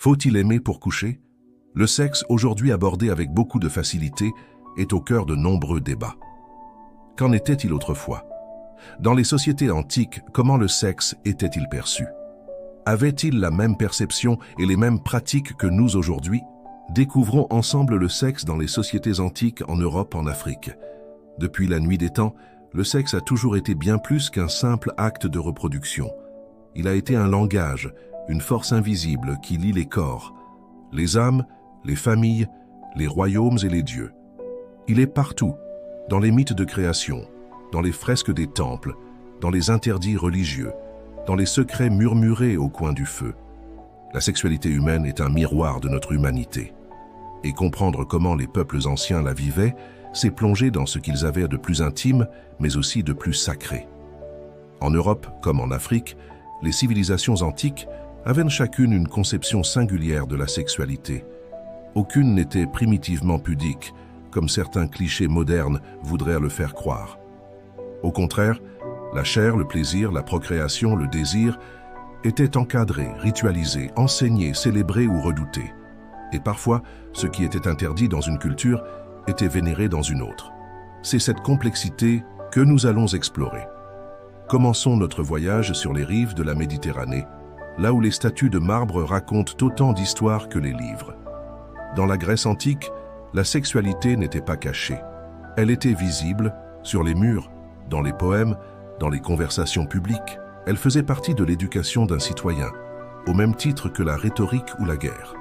Faut-il aimer pour coucher? Le sexe, aujourd'hui abordé avec beaucoup de facilité, est au cœur de nombreux débats. Qu'en était-il autrefois? Dans les sociétés antiques, comment le sexe était-il perçu? Avait-il la même perception et les mêmes pratiques que nous aujourd'hui? Découvrons ensemble le sexe dans les sociétés antiques en Europe, en Afrique. Depuis la nuit des temps, le sexe a toujours été bien plus qu'un simple acte de reproduction. Il a été un langage, une force invisible qui lie les corps, les âmes, les familles, les royaumes et les dieux. Il est partout, dans les mythes de création, dans les fresques des temples, dans les interdits religieux, dans les secrets murmurés au coin du feu. La sexualité humaine est un miroir de notre humanité. Et comprendre comment les peuples anciens la vivaient, c'est plonger dans ce qu'ils avaient de plus intime, mais aussi de plus sacré. En Europe, comme en Afrique, les civilisations antiques avaient chacune une conception singulière de la sexualité. Aucune n'était primitivement pudique, comme certains clichés modernes voudraient le faire croire. Au contraire, la chair, le plaisir, la procréation, le désir étaient encadrés, ritualisés, enseignés, célébrés ou redoutés. Et parfois, ce qui était interdit dans une culture était vénéré dans une autre. C'est cette complexité que nous allons explorer. Commençons notre voyage sur les rives de la Méditerranée, là où les statues de marbre racontent autant d'histoires que les livres. Dans la Grèce antique, la sexualité n'était pas cachée. Elle était visible, sur les murs, dans les poèmes, dans les conversations publiques. Elle faisait partie de l'éducation d'un citoyen, au même titre que la rhétorique ou la guerre.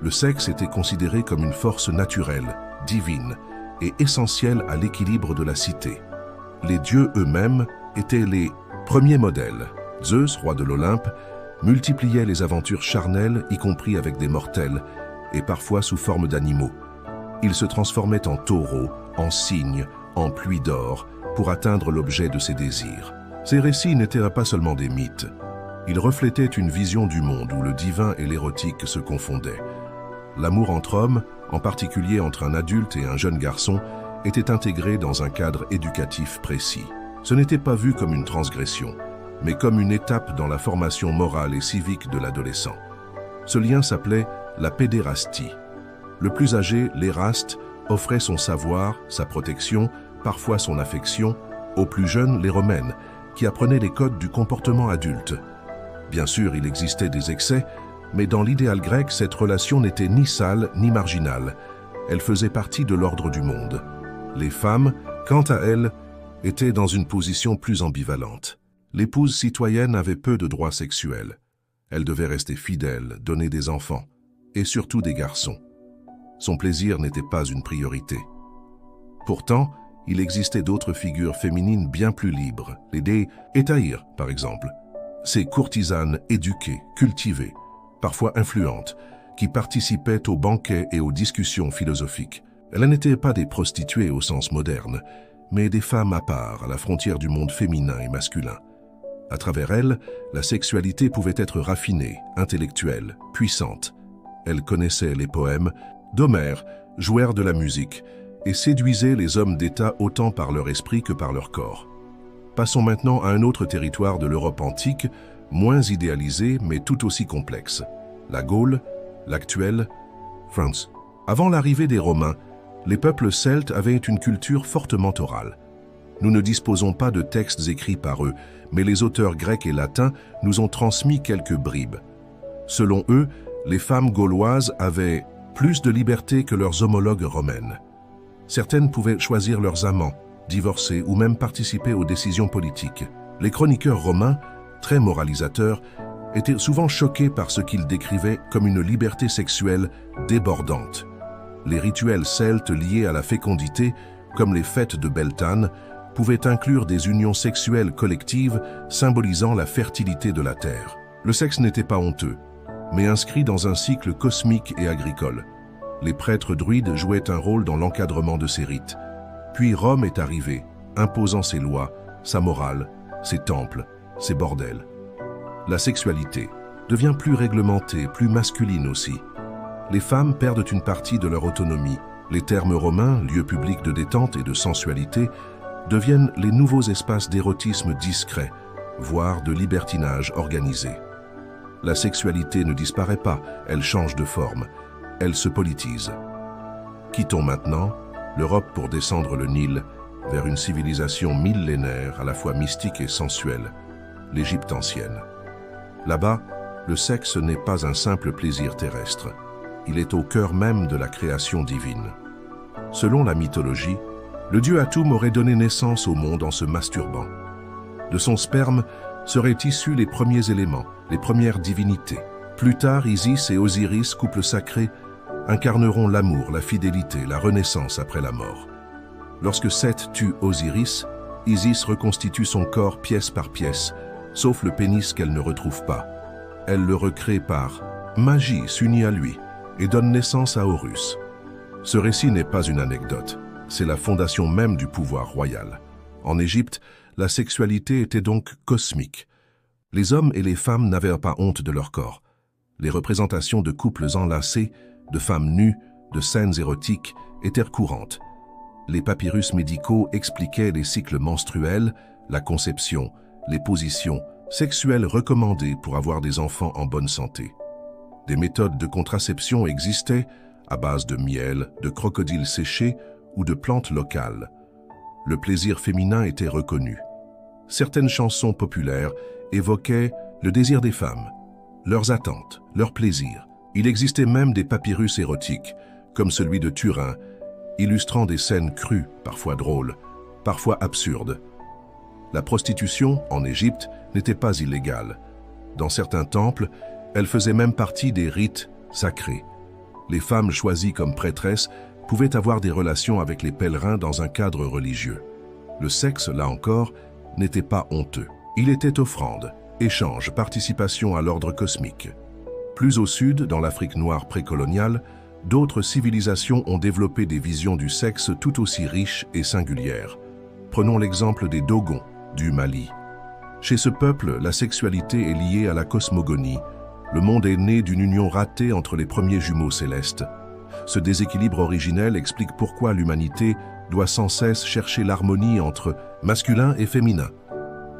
Le sexe était considéré comme une force naturelle, divine et essentielle à l'équilibre de la cité. Les dieux eux-mêmes étaient les premiers modèles. Zeus, roi de l'Olympe, multipliait les aventures charnelles, y compris avec des mortels, et parfois sous forme d'animaux. Il se transformait en taureau, en cygne, en pluie d'or, pour atteindre l'objet de ses désirs. Ces récits n'étaient pas seulement des mythes. Ils reflétaient une vision du monde où le divin et l'érotique se confondaient. L'amour entre hommes, en particulier entre un adulte et un jeune garçon, était intégré dans un cadre éducatif précis. Ce n'était pas vu comme une transgression, mais comme une étape dans la formation morale et civique de l'adolescent. Ce lien s'appelait la pédérastie. Le plus âgé, l'éraste, offrait son savoir, sa protection, parfois son affection, aux plus jeunes, les romaines, qui apprenaient les codes du comportement adulte. Bien sûr, il existait des excès, mais dans l'idéal grec, cette relation n'était ni sale ni marginale. Elle faisait partie de l'ordre du monde. Les femmes, quant à elles, étaient dans une position plus ambivalente. L'épouse citoyenne avait peu de droits sexuels. Elle devait rester fidèle, donner des enfants, et surtout des garçons. Son plaisir n'était pas une priorité. Pourtant, il existait d'autres figures féminines bien plus libres, les déesses Hétaïres, par exemple. Ces courtisanes éduquées, cultivées, parfois influentes, qui participaient aux banquets et aux discussions philosophiques. Elles n'étaient pas des prostituées au sens moderne, mais des femmes à part, à la frontière du monde féminin et masculin. À travers elles, la sexualité pouvait être raffinée, intellectuelle, puissante. Elles connaissaient les poèmes d'Homère, jouèrent de la musique, et séduisaient les hommes d'État autant par leur esprit que par leur corps. Passons maintenant à un autre territoire de l'Europe antique, moins idéalisé mais tout aussi complexe. La Gaule, l'actuelle France. Avant l'arrivée des Romains, les peuples celtes avaient une culture fortement orale. Nous ne disposons pas de textes écrits par eux, mais les auteurs grecs et latins nous ont transmis quelques bribes. Selon eux, les femmes gauloises avaient plus de liberté que leurs homologues romaines. Certaines pouvaient choisir leurs amants, divorcer ou même participer aux décisions politiques. Les chroniqueurs romains, très moralisateurs, étaient souvent choqués par ce qu'ils décrivaient comme une liberté sexuelle débordante. Les rituels celtes liés à la fécondité, comme les fêtes de Beltane, pouvaient inclure des unions sexuelles collectives symbolisant la fertilité de la terre. Le sexe n'était pas honteux, mais inscrit dans un cycle cosmique et agricole. Les prêtres druides jouaient un rôle dans l'encadrement de ces rites. Puis Rome est arrivée, imposant ses lois, sa morale, ses temples, ses bordels. La sexualité devient plus réglementée, plus masculine aussi. Les femmes perdent une partie de leur autonomie. Les termes romains, lieux publics de détente et de sensualité, deviennent les nouveaux espaces d'érotisme discret, voire de libertinage organisé. la sexualité ne disparaît pas, elle change de forme, elle se politise. Quittons maintenant l'Europe pour descendre le Nil vers une civilisation millénaire à la fois mystique et sensuelle, l'Égypte ancienne. Là-bas, le sexe n'est pas un simple plaisir terrestre, il est au cœur même de la création divine. Selon la mythologie, le dieu Atum aurait donné naissance au monde en se masturbant. De son sperme seraient issus les premiers éléments, les premières divinités. Plus tard, Isis et Osiris, couple sacré, incarneront l'amour, la fidélité, la renaissance après la mort. Lorsque Seth tue Osiris, Isis reconstitue son corps pièce par pièce, sauf le pénis qu'elle ne retrouve pas. Elle le recrée par magie, s'unit à lui et donne naissance à Horus. Ce récit n'est pas une anecdote, c'est la fondation même du pouvoir royal. En Égypte, la sexualité était donc cosmique. Les hommes et les femmes n'avaient pas honte de leur corps. Les représentations de couples enlacés, de femmes nues, de scènes érotiques étaient courantes. Les papyrus médicaux expliquaient les cycles menstruels, la conception, les positions sexuelles recommandées pour avoir des enfants en bonne santé. Des méthodes de contraception existaient à base de miel, de crocodiles séchés ou de plantes locales. Le plaisir féminin était reconnu. Certaines chansons populaires évoquaient le désir des femmes, leurs attentes, leurs plaisirs. Il existait même des papyrus érotiques, comme celui de Turin, illustrant des scènes crues, parfois drôles, parfois absurdes. La prostitution, en Égypte, n'était pas illégale. Dans certains temples, elle faisait même partie des rites sacrés. Les femmes choisies comme prêtresses pouvaient avoir des relations avec les pèlerins dans un cadre religieux. Le sexe, là encore, n'était pas honteux. Il était offrande, échange, participation à l'ordre cosmique. Plus au sud, dans l'Afrique noire précoloniale, d'autres civilisations ont développé des visions du sexe tout aussi riches et singulières. Prenons l'exemple des Dogons, du Mali. Chez ce peuple, la sexualité est liée à la cosmogonie. Le monde est né d'une union ratée entre les premiers jumeaux célestes. Ce déséquilibre originel explique pourquoi l'humanité doit sans cesse chercher l'harmonie entre masculin et féminin.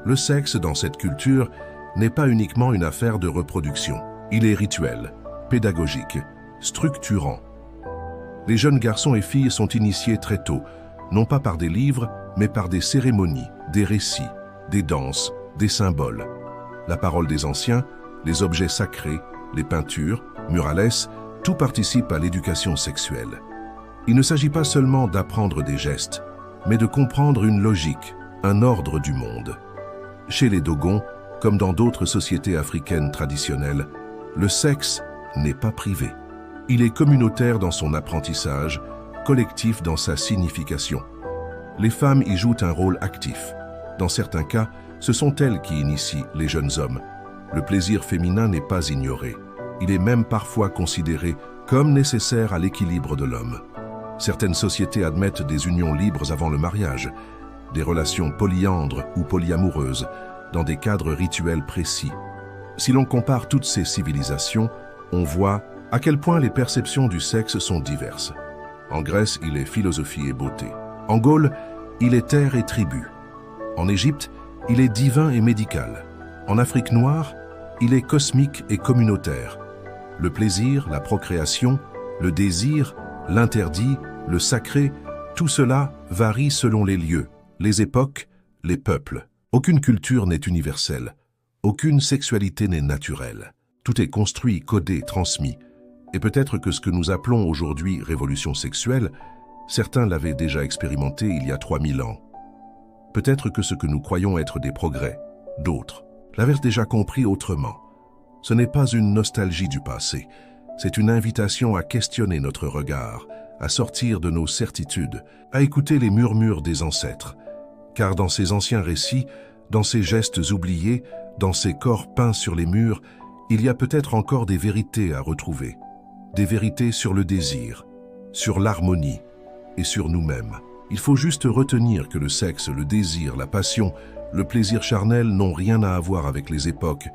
Le sexe, dans cette culture, n'est pas uniquement une affaire de reproduction. Il est rituel, pédagogique, structurant. Les jeunes garçons et filles sont initiés très tôt, non pas par des livres, mais par des cérémonies, des récits, des danses, des symboles. La parole des anciens, les objets sacrés, les peintures, murales, tout participe à l'éducation sexuelle. Il ne s'agit pas seulement d'apprendre des gestes, mais de comprendre une logique, un ordre du monde. Chez les Dogons, comme dans d'autres sociétés africaines traditionnelles, le sexe n'est pas privé. Il est communautaire dans son apprentissage, collectif dans sa signification. Les femmes y jouent un rôle actif. Dans certains cas, ce sont elles qui initient les jeunes hommes. Le plaisir féminin n'est pas ignoré. Il est même parfois considéré comme nécessaire à l'équilibre de l'homme. Certaines sociétés admettent des unions libres avant le mariage, des relations polyandres ou polyamoureuses, dans des cadres rituels précis. Si l'on compare toutes ces civilisations, on voit à quel point les perceptions du sexe sont diverses. En Grèce, il est philosophie et beauté. En Gaule, il est terre et tribu. En Égypte, il est divin et médical. En Afrique noire, il est cosmique et communautaire. Le plaisir, la procréation, le désir, l'interdit, le sacré, tout cela varie selon les lieux, les époques, les peuples. Aucune culture n'est universelle. Aucune sexualité n'est naturelle. Tout est construit, codé, transmis. Et peut-être que ce que nous appelons aujourd'hui révolution sexuelle, certains l'avaient déjà expérimenté il y a 3000 ans. Peut-être que ce que nous croyons être des progrès, d'autres, l'avaient déjà compris autrement. Ce n'est pas une nostalgie du passé, c'est une invitation à questionner notre regard, à sortir de nos certitudes, à écouter les murmures des ancêtres. Car dans ces anciens récits, dans ces gestes oubliés, dans ces corps peints sur les murs, il y a peut-être encore des vérités à retrouver. Des vérités sur le désir, sur l'harmonie et sur nous-mêmes. Il faut juste retenir que le sexe, le désir, la passion, le plaisir charnel n'ont rien à voir avec les époques.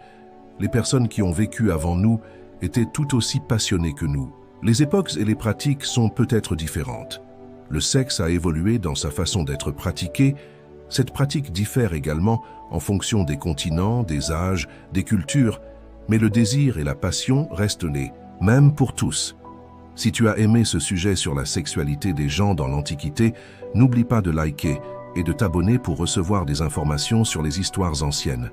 Les personnes qui ont vécu avant nous étaient tout aussi passionnées que nous. Les époques et les pratiques sont peut-être différentes. Le sexe a évolué dans sa façon d'être pratiqué. Cette pratique diffère également en fonction des continents, des âges, des cultures, Mais le désir et la passion restent nés, même pour tous. Si tu as aimé ce sujet sur la sexualité des gens dans l'Antiquité, n'oublie pas de liker et de t'abonner pour recevoir des informations sur les histoires anciennes.